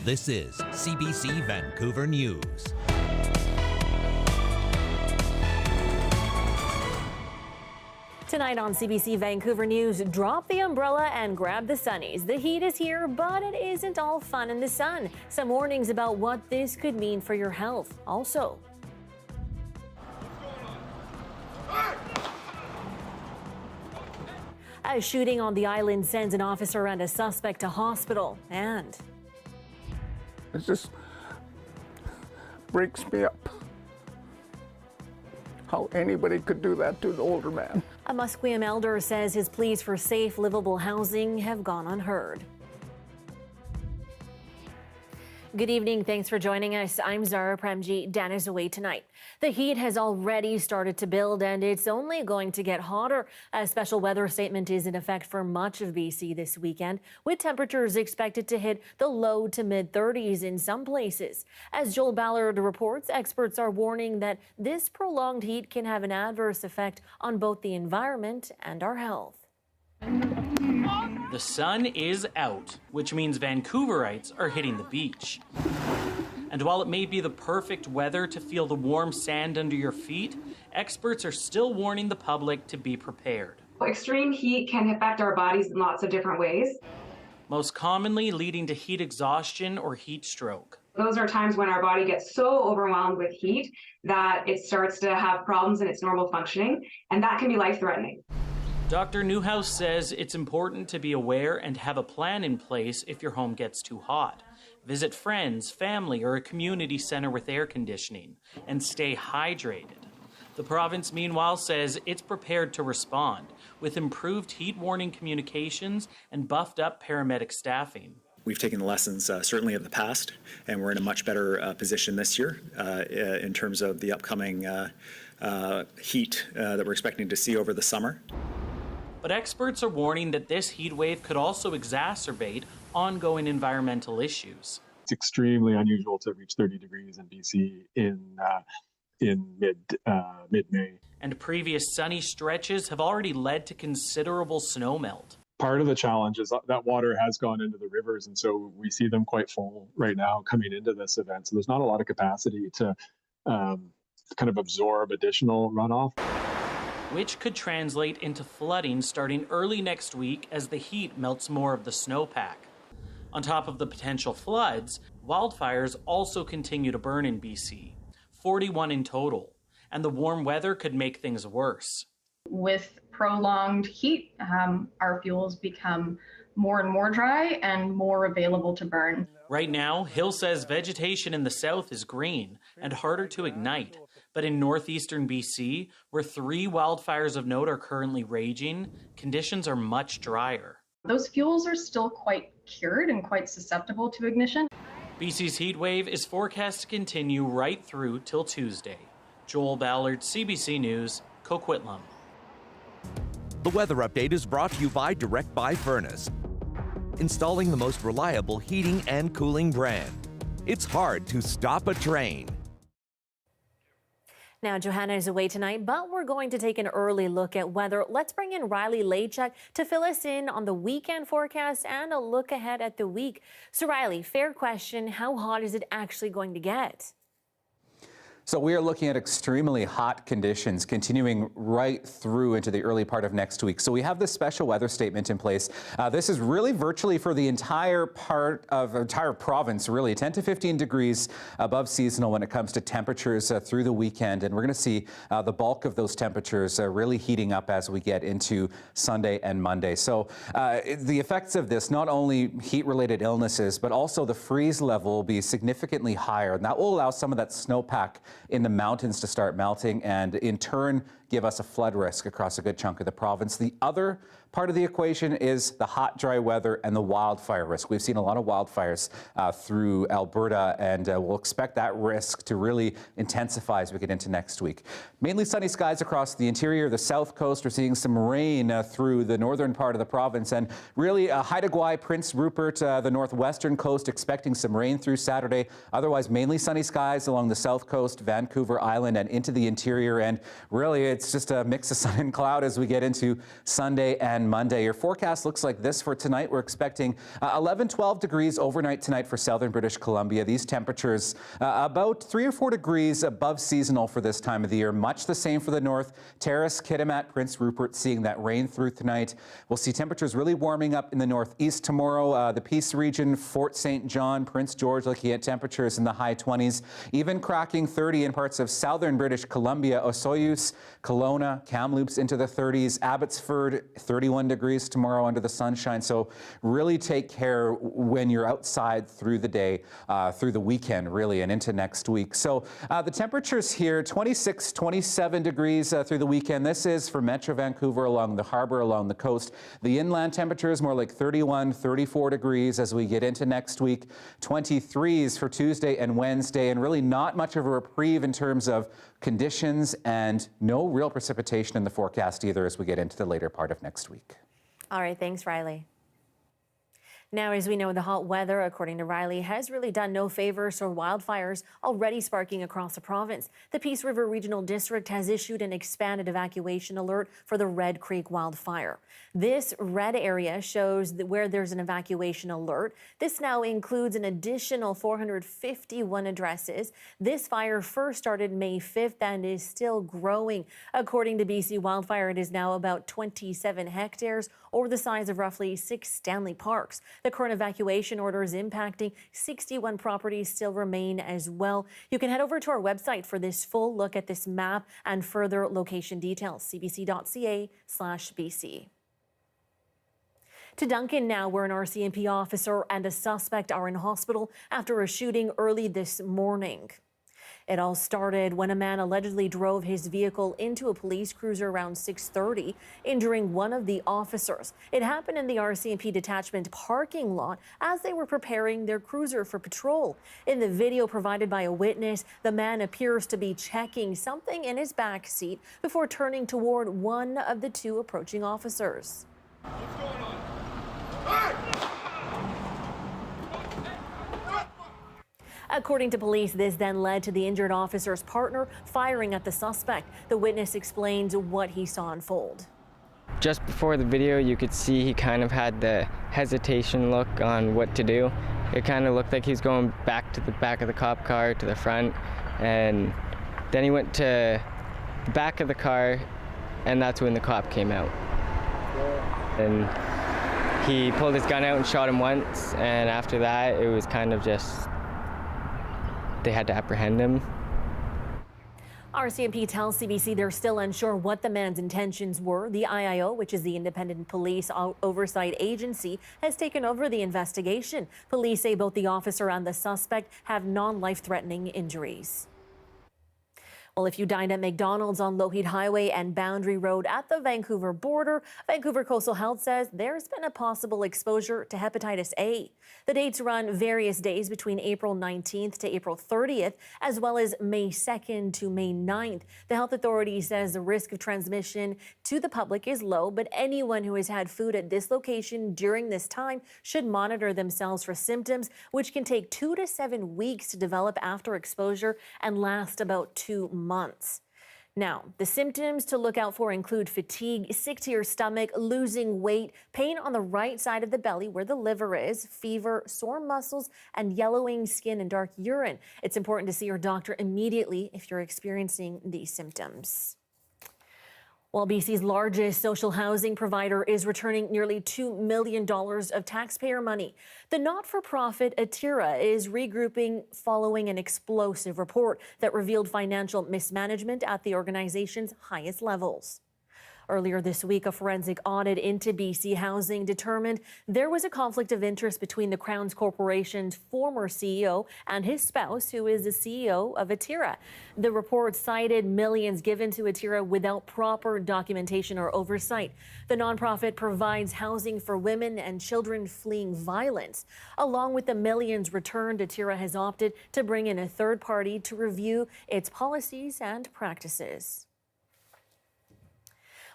This is CBC Vancouver News. Tonight on CBC Vancouver News, drop the umbrella and grab the sunnies. The heat is here, but it isn't all fun in the sun. Some warnings about what this could mean for your health. Also, a shooting on the island sends an officer and a suspect to hospital. And it just breaks me up how anybody could do that to an older man. A Musqueam Elder says his pleas for safe, livable housing have gone unheard. Good evening. Thanks for joining us. I'm Zahra Premji. Dan is away tonight. The heat has already started to build, and it's only going to get hotter. A special weather statement is in effect for much of BC this weekend, with temperatures expected to hit the low to mid 30s in some places. As Joel Ballard reports, experts are warning that this prolonged heat can have an adverse effect on both the environment and our health. The sun is out, which means Vancouverites are hitting the beach. And while it may be the perfect weather to feel the warm sand under your feet, experts are still warning the public to be prepared. Extreme heat can affect our bodies in lots of different ways. Most commonly leading to heat exhaustion or heat stroke. Those are times when our body gets so overwhelmed with heat that it starts to have problems in its normal functioning, and that can be life-threatening. Dr. Newhouse says it's important to be aware and have a plan in place if your home gets too hot. Visit friends, family, or a community center with air conditioning, and stay hydrated. The province, meanwhile, says it's prepared to respond with improved heat warning communications and buffed up paramedic staffing. We've taken the lessons certainly of the past, and we're in a much better position this year in terms of the upcoming heat that we're expecting to see over the summer. But experts are warning that this heat wave could also exacerbate ongoing environmental issues. It's extremely unusual to reach 30 degrees in BC in mid-May. And previous sunny stretches have already led to considerable snowmelt. Part of the challenge is that water has gone into the rivers, and so we see them quite full right now coming into this event. So there's not a lot of capacity to kind of absorb additional runoff, which could translate into flooding starting early next week as the heat melts more of the snowpack. On top of the potential floods, wildfires also continue to burn in BC, 41 in total, and the warm weather could make things worse. With prolonged heat, our fuels become more and more dry and more available to burn. Right now, Hill says vegetation in the south is green and harder to ignite. But in northeastern BC, where 3 wildfires of note are currently raging, conditions are much drier. Those fuels are still quite cured and quite susceptible to ignition. BC's heat wave is forecast to continue right through till Tuesday. Joel Ballard, CBC News, Coquitlam. The weather update is brought to you by Direct Buy Furnace, installing the most reliable heating and cooling brand. It's hard to stop a train. Now, Johanna is away tonight, but we're going to take an early look at weather. Let's bring in Riley Lachuk to fill us in on the weekend forecast and a look ahead at the week. So, Riley, fair question, how hot is it actually going to get? So we are looking at extremely hot conditions continuing right through into the early part of next week. So we have this special weather statement in place. This is really virtually for the entire province, really 10 to 15 degrees above seasonal when it comes to temperatures through the weekend. And we're going to see the bulk of those temperatures really heating up as we get into Sunday and Monday. So the effects of this, not only heat-related illnesses, but also the freeze level will be significantly higher. And that will allow some of that snowpack in the mountains to start melting and in turn give us a flood risk across a good chunk of the province. The other part of the equation is the hot, dry weather and the wildfire risk. We've seen a lot of wildfires through Alberta, and we'll expect that risk to really intensify as we get into next week. Mainly sunny skies across the interior, the south coast. We're seeing some rain through the northern part of the province, and really Haida Gwaii, Prince Rupert, the northwestern coast, expecting some rain through Saturday. Otherwise, mainly sunny skies along the south coast, Vancouver Island, and into the interior. And really, it's just a mix of sun and cloud as we get into Sunday and Monday. Your forecast looks like this for tonight. We're expecting 11, 12 degrees overnight tonight for southern British Columbia. These temperatures about 3 or 4 degrees above seasonal for this time of the year. Much the same for the north. Terrace, Kitimat, Prince Rupert seeing that rain through tonight. We'll see temperatures really warming up in the northeast tomorrow. The Peace region, Fort St. John, Prince George looking at temperatures in the high 20s, even cracking 30 in parts of southern British Columbia. Osoyoos, Kelowna, Kamloops into the 30s. Abbotsford, 31 degrees tomorrow under the sunshine. So really take care when you're outside through the day, through the weekend really, and into next week. So the temperatures here, 26, 27 degrees through the weekend. This is for Metro Vancouver, along the harbor, along the coast. The inland temperature is more like 31, 34 degrees as we get into next week. 23s for Tuesday and Wednesday, and really not much of a reprieve in terms of conditions, and no real precipitation in the forecast either as we get into the later part of next week. All right, thanks, Riley. Now, as we know, the hot weather, according to Riley, has really done no favors for wildfires already sparking across the province. The Peace River Regional District has issued an expanded evacuation alert for the Red Creek wildfire. This red area shows where there's an evacuation alert. This now includes an additional 451 addresses. This fire first started May 5th and is still growing. According to BC Wildfire, it is now about 27 hectares, or the size of roughly 6 Stanley Parks. The current evacuation orders impacting 61 properties still remain as well. You can head over to our website for this full look at this map and further location details, cbc.ca/BC. To Duncan now, where an RCMP officer and a suspect are in hospital after a shooting early this morning. It all started when a man allegedly drove his vehicle into a police cruiser around 6:30, injuring one of the officers. It happened in the RCMP detachment parking lot as they were preparing their cruiser for patrol. In the video provided by a witness, the man appears to be checking something in his back seat before turning toward one of the two approaching officers. What's going on? According to police, this then led to the injured officer's partner firing at the suspect. The witness explains what he saw unfold. Just before the video, you could see he kind of had the hesitation look on what to do. It kind of looked like he was going back to the back of the cop car to the front, and then he went to the back of the car, and that's when the cop came out. And he pulled his gun out and shot him once, and after that, it was kind of just they had to apprehend him. RCMP tells CBC they're still unsure what the man's intentions were. The IIO, which is the Independent Police Oversight Agency, has taken over the investigation. Police say both the officer and the suspect have non-life-threatening injuries. Well, if you dined at McDonald's on Lougheed Highway and Boundary Road at the Vancouver border, Vancouver Coastal Health says there's been a possible exposure to hepatitis A. The dates run various days between April 19th to April 30th, as well as May 2nd to May 9th. The health authority says the risk of transmission to the public is low, but anyone who has had food at this location during this time should monitor themselves for symptoms, which can take 2 to 7 weeks to develop after exposure and last about 2 months. Now, the symptoms to look out for include fatigue, sick to your stomach, losing weight, pain on the right side of the belly where the liver is, fever, sore muscles, and yellowing skin and dark urine. It's important to see your doctor immediately if you're experiencing these symptoms. Well, BC's largest social housing provider is returning nearly $2 million of taxpayer money. The not-for-profit Atira is regrouping following an explosive report that revealed financial mismanagement at the organization's highest levels. Earlier this week, a forensic audit into BC Housing determined there was a conflict of interest between the Crowns Corporation's former CEO and his spouse, who is the CEO of Atira. The report cited millions given to Atira without proper documentation or oversight. The nonprofit provides housing for women and children fleeing violence. Along with the millions returned, Atira has opted to bring in a third party to review its policies and practices.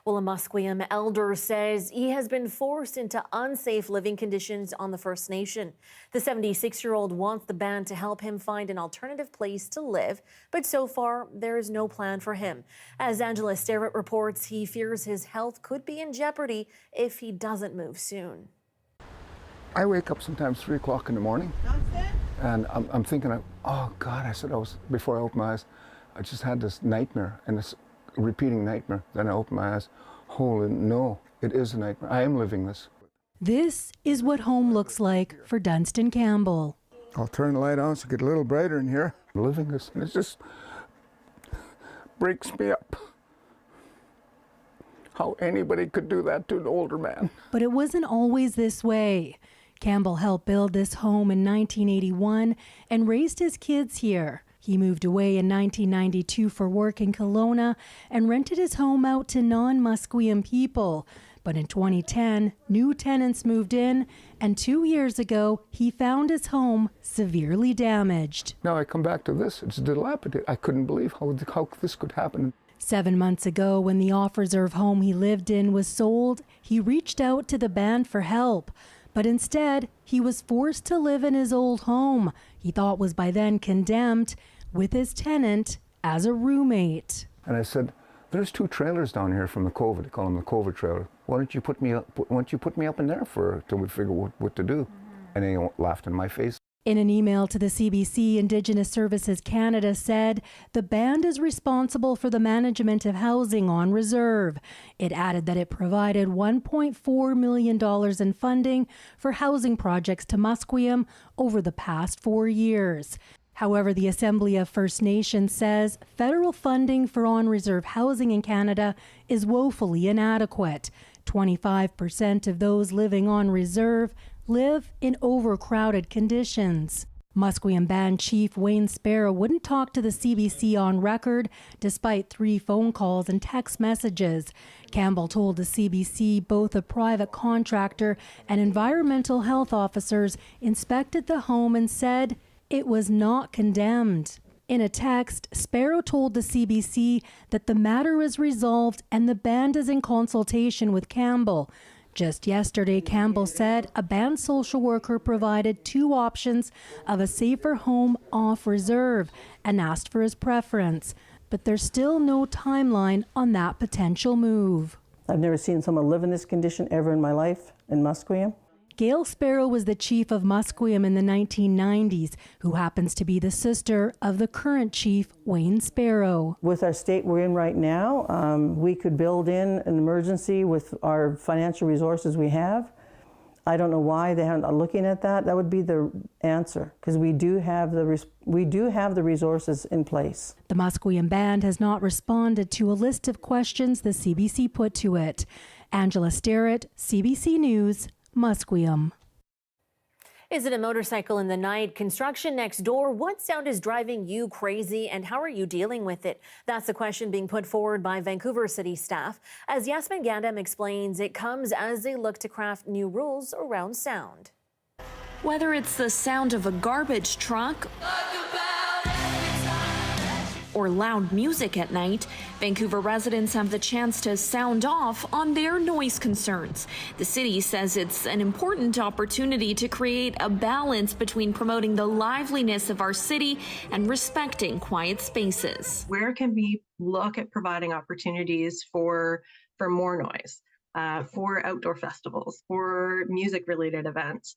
Well, a Musqueam Elder says he has been forced into unsafe living conditions on the First Nation. The 76-year-old wants the band to help him find an alternative place to live, but so far there is no plan for him. As Angela Sterrett reports, he fears his health could be in jeopardy if he doesn't move soon. I wake up sometimes 3 o'clock in the morning, and I'm thinking, oh God, before I open my eyes, I just had this nightmare, and this repeating nightmare. Then I open my eyes, holy no, it is a nightmare. I am living this. This is what home looks like for Dunstan Campbell. I'll turn the light on so it get a little brighter in here. I'm living this, and it just breaks me up. How anybody could do that to an older man. But it wasn't always this way. Campbell helped build this home in 1981 and raised his kids here. He moved away in 1992 for work in Kelowna and rented his home out to non-Musqueam people. But in 2010, new tenants moved in, and 2 years ago, he found his home severely damaged. Now I come back to this, it's dilapidated. I couldn't believe how this could happen. 7 months ago, when the off-reserve home he lived in was sold, he reached out to the band for help. But instead, he was forced to live in his old home, he thought was by then condemned, with his tenant as a roommate. And I said, there's 2 trailers down here from the COVID. They call them the COVID trailer. Why don't you put me up in there till we figure what to do? And they laughed in my face. In an email to the CBC, Indigenous Services Canada said the band is responsible for the management of housing on reserve. It added that it provided $1.4 million in funding for housing projects to Musqueam over the past 4 years. However, the Assembly of First Nations says federal funding for on-reserve housing in Canada is woefully inadequate. 25% of those living on reserve live in overcrowded conditions. Musqueam Band Chief Wayne Sparrow wouldn't talk to the CBC on record, despite 3 phone calls and text messages. Campbell told the CBC both a private contractor and environmental health officers inspected the home and said it was not condemned. In a text, Sparrow told the CBC that the matter is resolved and the band is in consultation with Campbell. Just yesterday, Campbell said a band social worker provided 2 options of a safer home off reserve and asked for his preference. But there's still no timeline on that potential move. I've never seen someone live in this condition ever in my life in Musqueam. Gail Sparrow was the chief of Musqueam in the 1990s, who happens to be the sister of the current chief, Wayne Sparrow. With our state we're in right now, we could build in an emergency with our financial resources we have. I don't know why they aren't looking at that. That would be the answer, because we do have the resources in place. The Musqueam Band has not responded to a list of questions the CBC put to it. Angela Sterrett, CBC News, Musqueam. Is it a motorcycle in the night? Construction next door? What sound is driving you crazy and how are you dealing with it? That's the question being put forward by Vancouver City staff. As Yasmin Gandam explains, it comes as they look to craft new rules around sound. Whether it's the sound of a garbage truck or loud music at night, Vancouver residents have the chance to sound off on their noise concerns. The city says it's an important opportunity to create a balance between promoting the liveliness of our city and respecting quiet spaces. Where can we look at providing opportunities for more noise, for outdoor festivals, for music-related events,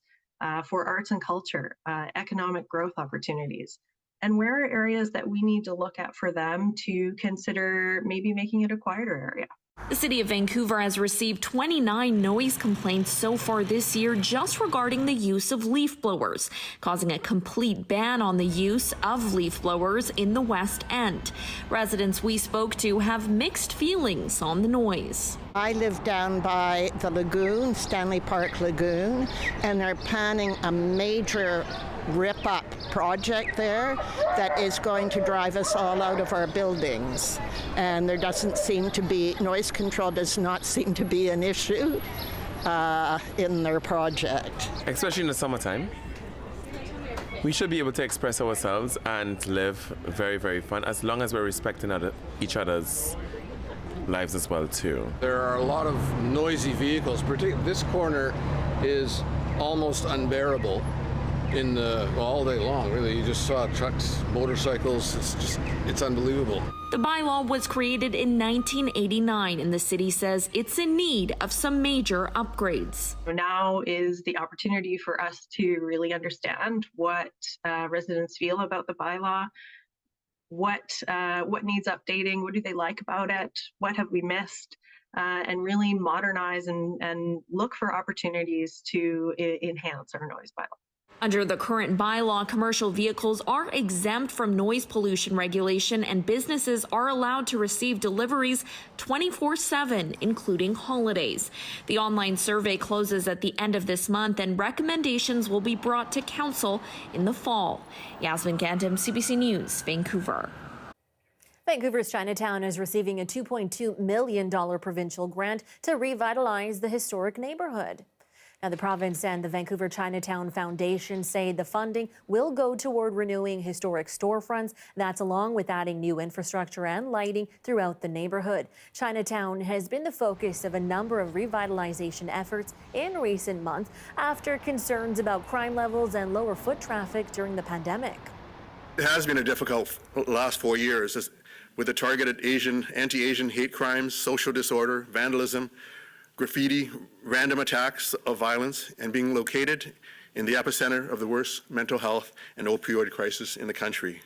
for arts and culture, economic growth opportunities? And where are areas that we need to look at for them to consider maybe making it a quieter area? The City of Vancouver has received 29 noise complaints so far this year just regarding the use of leaf blowers, causing a complete ban on the use of leaf blowers in the West End. Residents we spoke to have mixed feelings on the noise. I live down by the lagoon, Stanley Park Lagoon, and they're planning a major rip-up project there that is going to drive us all out of our buildings. And there doesn't seem to be, noise control does not seem to be an issue in their project. Especially in the summertime. We should be able to express ourselves and live very, very fun as long as we're respecting each other's lives as well too. There are a lot of noisy vehicles. This corner is almost unbearable all day long, really. You just saw trucks, motorcycles. It's unbelievable. The bylaw was created in 1989, and the city says it's in need of some major upgrades. Now is the opportunity for us to really understand what residents feel about the bylaw, what needs updating, what do they like about it, what have we missed, and really modernize and look for opportunities to enhance our noise bylaw. Under the current bylaw, commercial vehicles are exempt from noise pollution regulation, and businesses are allowed to receive deliveries 24/7, including holidays. The online survey closes at the end of this month, and recommendations will be brought to council in the fall. Yasmin Gantam, CBC News, Vancouver. Vancouver's Chinatown is receiving a $2.2 million provincial grant to revitalize the historic neighborhood. Now, the province and the Vancouver Chinatown Foundation say the funding will go toward renewing historic storefronts. That's along with adding new infrastructure and lighting throughout the neighborhood. Chinatown has been the focus of a number of revitalization efforts in recent months after concerns about crime levels and lower foot traffic during the pandemic. It has been a difficult last 4 years with the targeted anti-Asian hate crimes, social disorder, vandalism, graffiti, random attacks of violence, and being located in the epicenter of the worst mental health and opioid crisis in the country.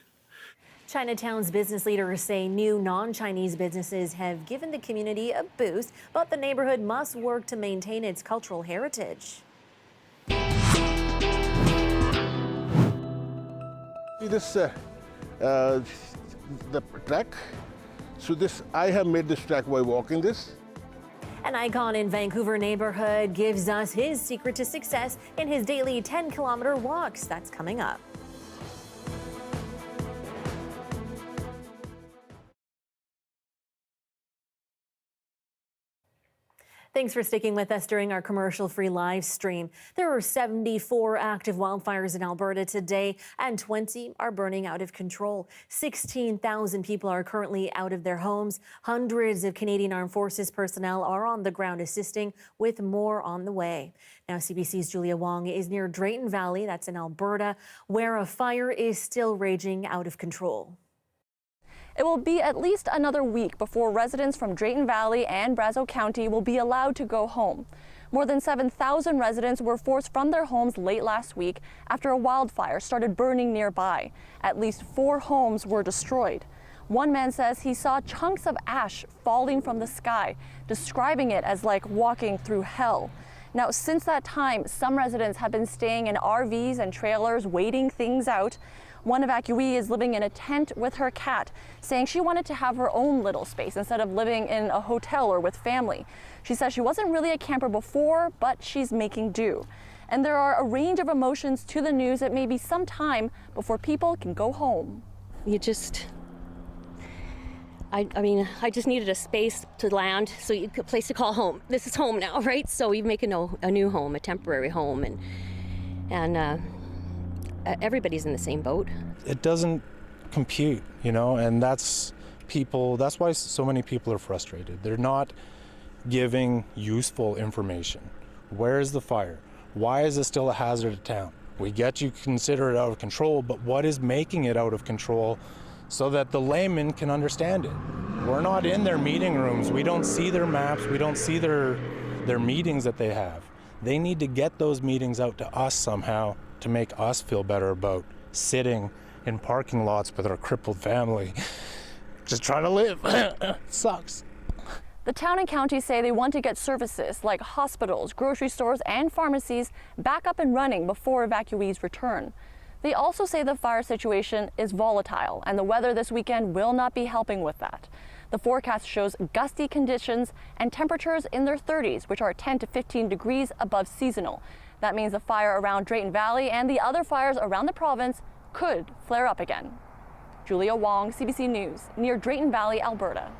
Chinatown's business leaders say new non-Chinese businesses have given the community a boost, but the neighborhood must work to maintain its cultural heritage. This the track. So I have made this track by walking this. An icon in Vancouver neighborhood gives us his secret to success in his daily 10-kilometer walks. That's coming up. Thanks for sticking with us during our commercial-free live stream. There are 74 active wildfires in Alberta today, and 20 are burning out of control. 16,000 people are currently out of their homes. Hundreds of Canadian Armed Forces personnel are on the ground assisting, with more on the way. Now, CBC's Julia Wong is near Drayton Valley, that's in Alberta, where a fire is still raging out of control. It will be at least another week before residents from Drayton Valley and Brazeau County will be allowed to go home. More than 7,000 residents were forced from their homes late last week after a wildfire started burning nearby. At least 4 homes were destroyed. One man says he saw chunks of ash falling from the sky, describing it as like walking through hell. Now, since that time, some residents have been staying in RVs and trailers, waiting things out. One evacuee is living in a tent with her cat, saying she wanted to have her own little space instead of living in a hotel or with family. She says she wasn't really a camper before, but she's making do. And there are a range of emotions to the news. It may be some time before people can go home. I mean, I just needed a space to land, so a place to call home. This is home now, right? So we make a new home, a temporary home, and everybody's in the same boat. It doesn't compute, and that's why so many people are frustrated. They're not giving useful information. Where is the fire? Why is it still a hazard to town? We get you consider it out of control, but what is making it out of control so that the layman can understand it? We're not in their meeting rooms. We don't see their maps. We don't see their meetings that they have. They need to get those meetings out to us somehow to make us feel better about sitting in parking lots with our crippled family, just trying to live. It sucks. The town and county say they want to get services like hospitals, grocery stores, and pharmacies back up and running before evacuees return. They also say the fire situation is volatile, and the weather this weekend will not be helping with that. The forecast shows gusty conditions and temperatures in their 30s, which are 10 to 15 degrees above seasonal. That means the fire around Drayton Valley and the other fires around the province could flare up again. Julia Wong, CBC News, near Drayton Valley, Alberta.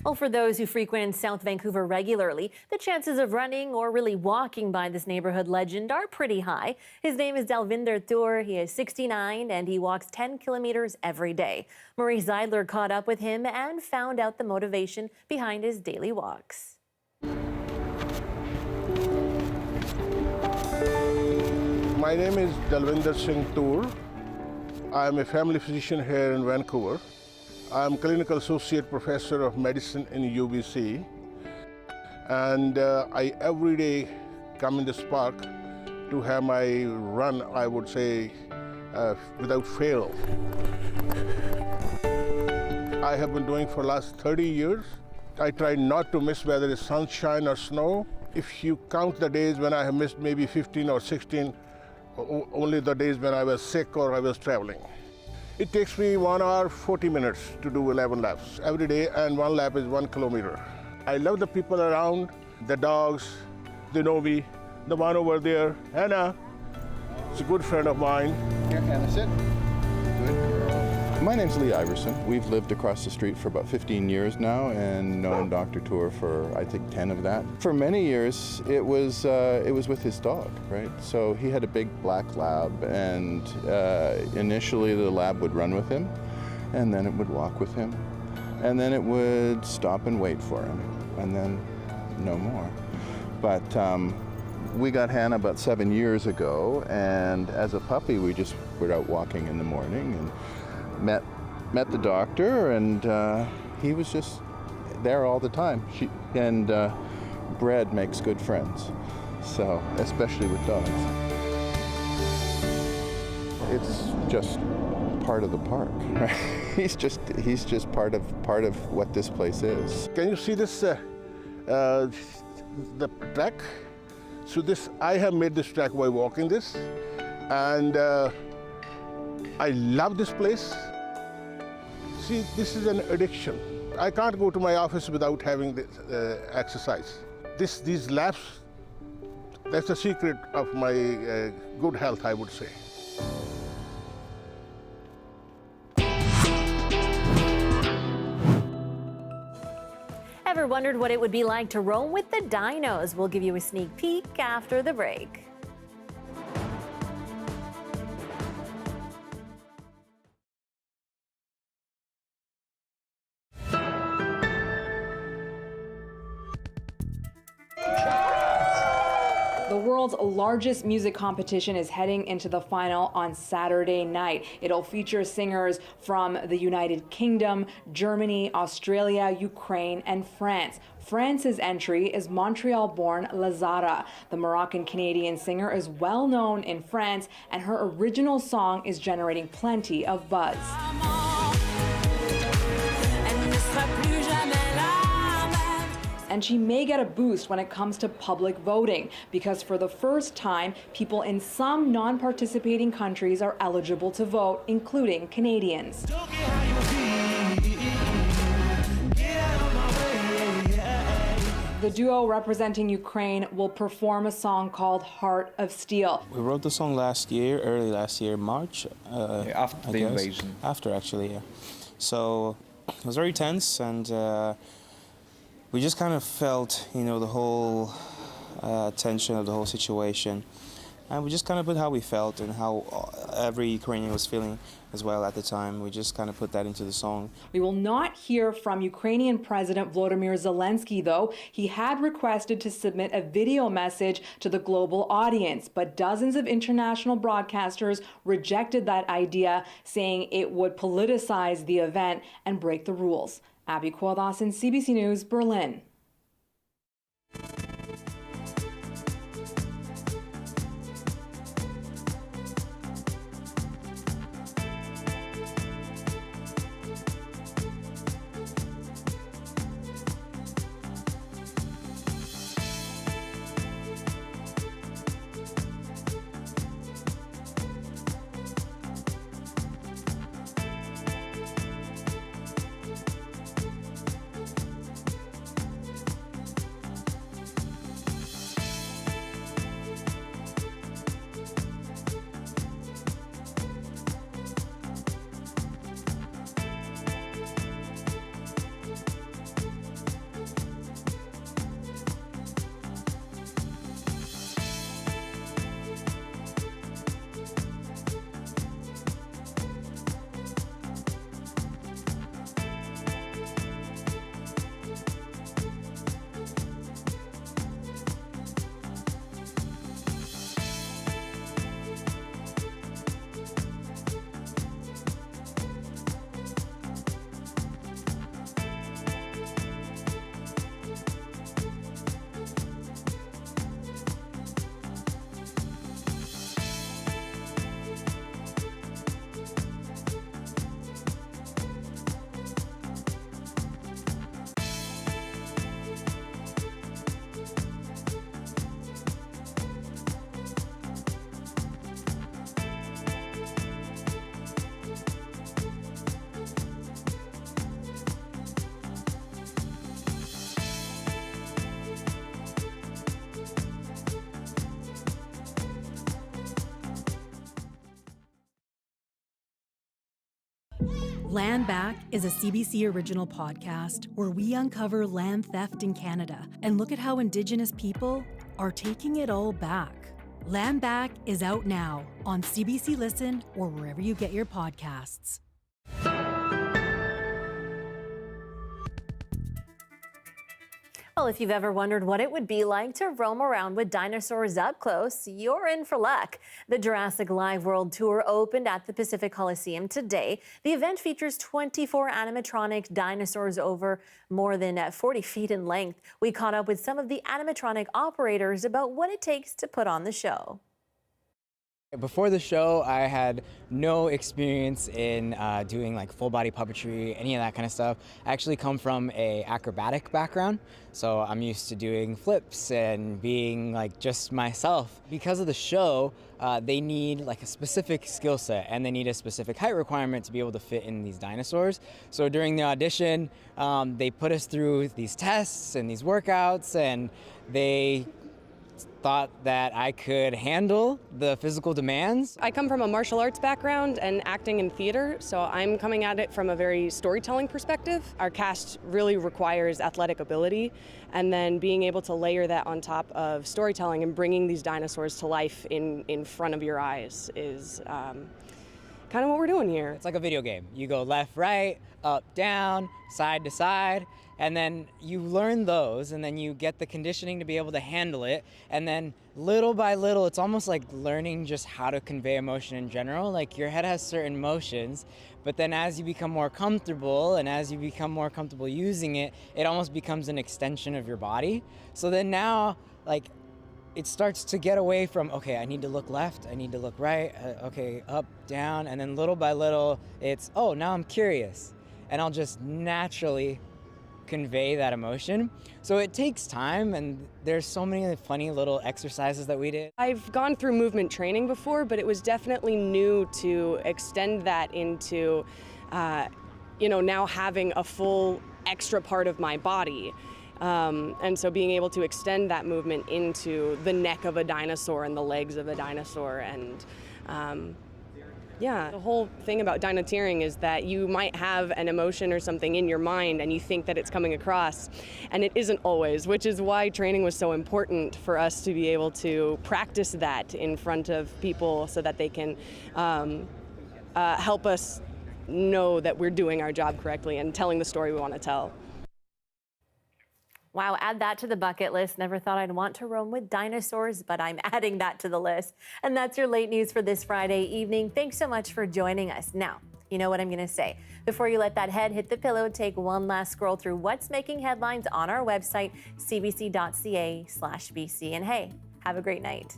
Well, for those who frequent South Vancouver regularly, the chances of running or really walking by this neighborhood legend are pretty high. His name is Dalvinder Tour. He is 69 and he walks 10 kilometers every day. Marie Zeidler caught up with him and found out the motivation behind his daily walks. My name is Dalvinder Singh Tour. I'm a family physician here in Vancouver. I'm clinical associate professor of medicine in UBC, and I every day come in this park to have my run, I would say, without fail. I have been doing for the last 30 years. I try not to miss whether it's sunshine or snow. If you count the days when I have missed maybe 15 or 16, only the days when I was sick or I was traveling. It takes me 1 hour, 40 minutes to do 11 laps every day, and 1 lap is 1 kilometer. I love the people around, the dogs, they know me. The one over there, Hannah, is a good friend of mine. Here, Hannah, sit. Good girl. My name's Lee Iverson. We've lived across the street for about 15 years now and known Dr. Tour for, I think, 10 of that. For many years, it was with his dog, right? So he had a big black lab, and initially the lab would run with him, and then it would walk with him, and then it would stop and wait for him, and then no more. But we got Hannah about 7 years ago, and as a puppy, we just were out walking in the morning and met the doctor, and he was just there all the time. Bread makes good friends, so especially with dogs. It's just part of the park, right? He's just part of what this place is. Can you see this the track? So I have made this track by walking this, and I love this place. See, this is an addiction. I can't go to my office without having this, exercise. These laps, that's the secret of my good health, I would say. Ever wondered what it would be like to roam with the dinos? We'll give you a sneak peek after the break. The world's largest music competition is heading into the final on Saturday night. It'll feature singers from the United Kingdom, Germany, Australia, Ukraine, and France. France's entry is Montreal-born Zahra. The Moroccan-Canadian singer is well known in France, and her original song is generating plenty of buzz. And she may get a boost when it comes to public voting, because for the first time, people in some non-participating countries are eligible to vote, including Canadians. The duo representing Ukraine will perform a song called Heart of Steel. We wrote the song early last year, March. After the invasion. After, actually, yeah. So it was very tense, and we just kind of felt, the whole tension of the whole situation. And we just kind of put how we felt and how every Ukrainian was feeling as well at the time. We just kind of put that into the song. We will not hear from Ukrainian President Volodymyr Zelensky, though. He had requested to submit a video message to the global audience, but dozens of international broadcasters rejected that idea, saying it would politicize the event and break the rules. Abby Kuodasin, CBC News, Berlin. Land Back is a CBC original podcast where we uncover land theft in Canada and look at how Indigenous people are taking it all back. Land Back is out now on CBC Listen or wherever you get your podcasts. Well, if you've ever wondered what it would be like to roam around with dinosaurs up close, you're in for luck. The Jurassic Live World Tour opened at the Pacific Coliseum today. The event features 24 animatronic dinosaurs over more than 40 feet in length. We caught up with some of the animatronic operators about what it takes to put on the show. Before the show, I had no experience in doing like full body puppetry, any of that kind of stuff. I actually come from a acrobatic background, so I'm used to doing flips and being like just myself. Because of the show, they need like a specific skill set and they need a specific height requirement to be able to fit in these dinosaurs. So during the audition, they put us through these tests and these workouts, and they thought that I could handle the physical demands. I come from a martial arts background and acting in theater, so I'm coming at it from a very storytelling perspective. Our cast really requires athletic ability, and then being able to layer that on top of storytelling and bringing these dinosaurs to life in front of your eyes is kind of what we're doing here. It's like a video game. You go left, right, up, down, side to side, and then you learn those, and then you get the conditioning to be able to handle it, and then little by little, it's almost like learning just how to convey emotion in general. Like your head has certain motions, but then as you become more comfortable and as you become more comfortable using it, it almost becomes an extension of your body. So then now, like, it starts to get away from, okay, I need to look left, I need to look right, okay, up, down, and then little by little, it's, oh, now I'm curious. And I'll just naturally convey that emotion. So it takes time, and there's so many funny little exercises that we did. I've gone through movement training before, but it was definitely new to extend that into, now having a full extra part of my body. And so being able to extend that movement into the neck of a dinosaur and the legs of a dinosaur. And the whole thing about dinoteering is that you might have an emotion or something in your mind and you think that it's coming across, and it isn't always, which is why training was so important for us to be able to practice that in front of people so that they can help us know that we're doing our job correctly and telling the story we want to tell. Wow, add that to the bucket list. Never thought I'd want to roam with dinosaurs, but I'm adding that to the list. And that's your late news for this Friday evening. Thanks so much for joining us. Now, you know what I'm going to say. Before you let that head hit the pillow, take one last scroll through what's making headlines on our website, cbc.ca/BC. And hey, have a great night.